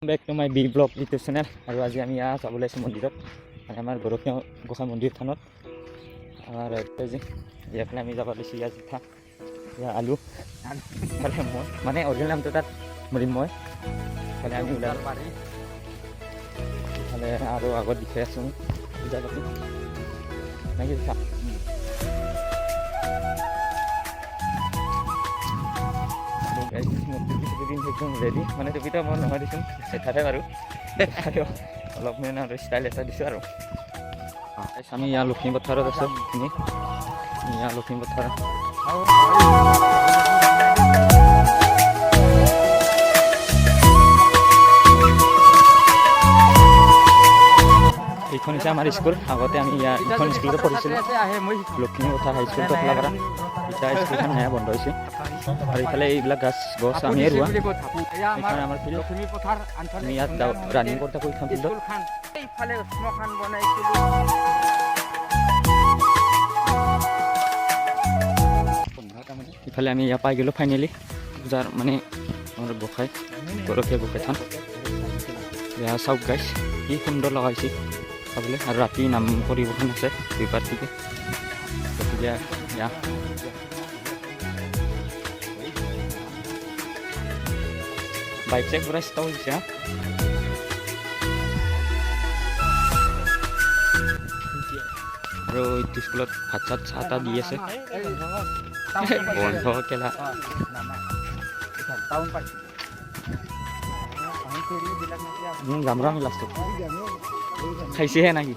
Back to my vlog YouTube channel. আৰু আজি আমি ইয়াত যাব ওলাইছোঁ মন্দিৰত, মানে আমাৰ গৰখীয়া গোঁসাই মন্দিৰ থানত। আমাৰ ইয়াৰফালে আমি যাব লৈছোঁ। ইয়াত পিঠা, ইয়াৰ আলু ইফালে মই, মানে অৰিজিনেল নামটো তাত মৰিম মই। ইফালে আমি ওলাই ইফালে আৰু আগত দিখাই আছোঁ পূজা পাতি নাকি পিঠা। একদম ৰেডি, মানে টুপিটা মই নহয় দিছোঁ চেঠাতে বাৰু অলপমান আৰু ষ্টাইল এটা দিছোঁ আৰু। আমি ইয়াৰ লখিমী পথাৰত আছোঁ। ইয়াৰ লখিমী পথাৰত এইখন হৈছে আমাৰ স্কুল। আগতে আমি এইখন স্কুলতে পঢ়িছিলোঁ, লখিমী পথাৰ হাইস্কুল টকলাপাৰা। এতিয়া স্কুলখন নয়া বন্ধ হৈছে। আৰু ইফালে এইবিলাক গছ আমি ৰোৱা। এইখন আমাৰ ফিল্ড, আমি ইয়াত ৰানিং কৰি থাকোঁ এইখন ফিল্ডত। ইফালে আমি ইয়াৰ পাই গ'লোঁ ফাইনেলি পূজাৰ, মানে আমাৰ গোঁসাই গৰখীয়া গোঁসাই থান। এয়া চাওক গাইছ, কি সুন্দৰ লগাইছে চাবলৈ। আৰু ৰাতি নাম পৰিৱেশন আছে 2 পাৰ্টিকে। গতিকে এয়া বাইক চাইক পুৰা ষ্টপ হৈছে। আৰু এইটো স্কুলত ভাত চাহ তাহ দি আছে বন্ধ কেলা। যাম ৰ আমি লাষ্টত খাইছেহে নাকি।